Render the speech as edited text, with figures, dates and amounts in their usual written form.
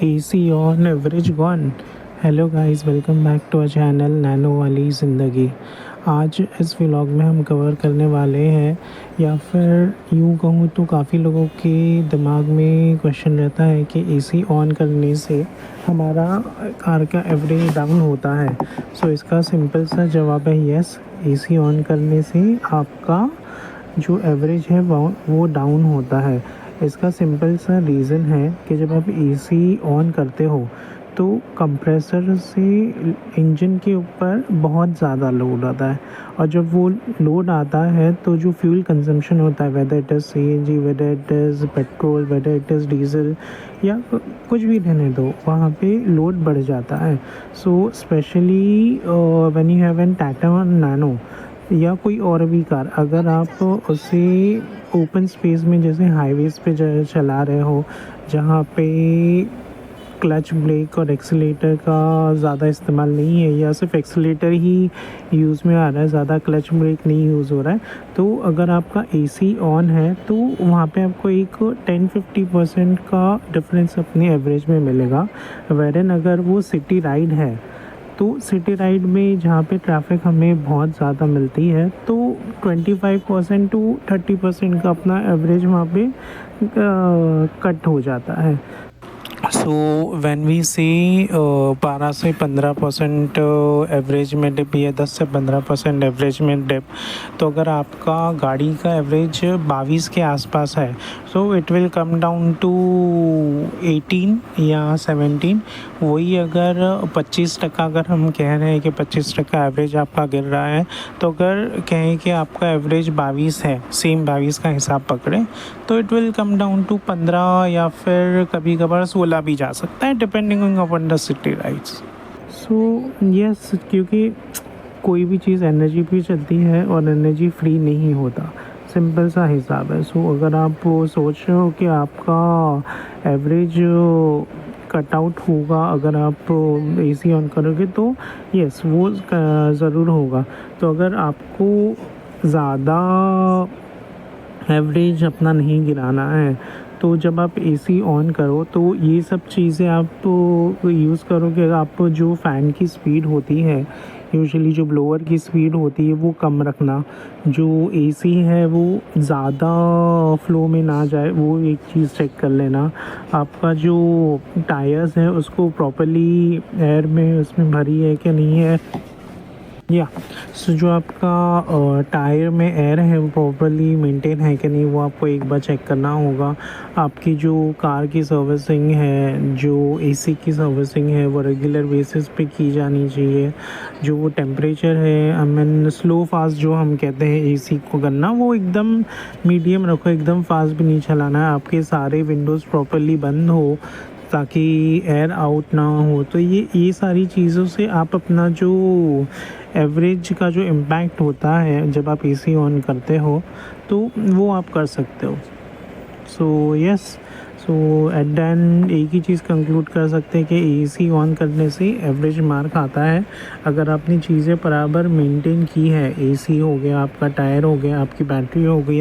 AC on, average gone। Hello guys, welcome back to a channel nano वाली ज़िंदगी। आज इस व्लॉग में हम कवर करने वाले हैं, या फिर यूँ कहूँ तो काफ़ी लोगों के दिमाग में क्वेश्चन रहता है कि AC ऑन करने से हमारा कार का एवरेज डाउन होता है। सो इसका सिंपल सा जवाब है यस, AC ऑन करने से आपका जो एवरेज है वो डाउन होता है। इसका सिंपल सा रीज़न है कि जब आप एसी ऑन करते हो तो कंप्रेसर से इंजन के ऊपर बहुत ज़्यादा लोड आता है, और जब वो लोड आता है तो जो फ्यूल कंजम्पशन होता है, whether it is CNG, whether it is petrol, whether it is diesel, या कुछ भी रहने दो, वहाँ पे लोड बढ़ जाता है। So specially when you have an Tata nano या कोई और भी कार, अगर आप उसे ओपन स्पेस में जैसे हाईवेज़ पे चला रहे हो, जहाँ पे क्लच ब्रेक और एक्सीलेटर का ज़्यादा इस्तेमाल नहीं है, या सिर्फ एक्सीलेटर ही यूज़ में आ रहा है, ज़्यादा क्लच ब्रेक नहीं यूज़ हो रहा है, तो अगर आपका AC ऑन है तो वहाँ पे आपको एक 10-50% का डिफरेंस अपने एवरेज में मिलेगा। वेरन अगर वो सिटी राइड है, तो सिटी राइड में जहाँ पे ट्रैफिक हमें बहुत ज़्यादा मिलती है, तो 25% टू 30% का अपना एवरेज वहाँ पे कट हो जाता है। सो व्हेन वी सी 12 से 15% एवरेज में डिप, या 10 से 15% एवरेज में डिप, तो अगर आपका गाड़ी का एवरेज 22 के आसपास है, so it will come down to 18 या 17। वही अगर 25% अगर हम कह रहे हैं कि 25% एवरेज आपका गिर रहा है, तो अगर कहें कि आपका एवरेज 22 है, सेम 22 का हिसाब पकड़ें, तो it will come down to 15, या फिर कभी कभार 16 भी जा सकता है, depending upon the city rides. So yes, क्योंकि कोई भी चीज़ एनर्जी पे चलती है और एनर्जी फ्री नहीं होता, सिंपल सा हिसाब है। सो अगर आप सोच रहे हो कि आपका एवरेज कट आउट होगा अगर आप AC ऑन करोगे, तो यस वो ज़रूर होगा। तो अगर आपको ज़्यादा एवरेज अपना नहीं गिराना है, तो जब आप AC ऑन करो तो ये सब चीज़ें आप यूज़ करोगे। आप जो फ़ैन की स्पीड होती है, यूजुअली जो ब्लोअर की स्पीड होती है वो कम रखना, जो AC है वो ज़्यादा फ्लो में ना जाए, वो एक चीज़ चेक कर लेना। आपका जो टायर्स है उसको प्रॉपर्ली एयर में उसमें भरी है कि नहीं है, या सो जो आपका टायर में एयर है वो प्रॉपर्ली मेंटेन है कि नहीं, वो आपको एक बार चेक करना होगा। आपकी जो कार की सर्विसिंग है, जो AC की सर्विसिंग है, वो रेगुलर बेसिस पे की जानी चाहिए। जो वो टेम्परेचर है, आई मीन स्लो फास्ट जो हम कहते हैं AC को करना, वो एकदम मीडियम रखो, एकदम फास्ट भी नहीं चलाना है। आपके सारे विंडोज़ प्रॉपर्ली बंद हो ताकि एयर आउट ना हो। तो ये सारी चीज़ों से आप अपना जो एवरेज का जो इम्पैक्ट होता है जब आप AC ऑन करते हो, तो वो आप कर सकते हो। So yes, so at the end एक ही चीज़ कंक्लूड कर सकते हैं कि AC ऑन करने से एवरेज मार्क आता है अगर आपने चीज़ें बराबर मेंटेन की है। AC हो गया, आपका टायर हो गया, आपकी बैटरी हो गई,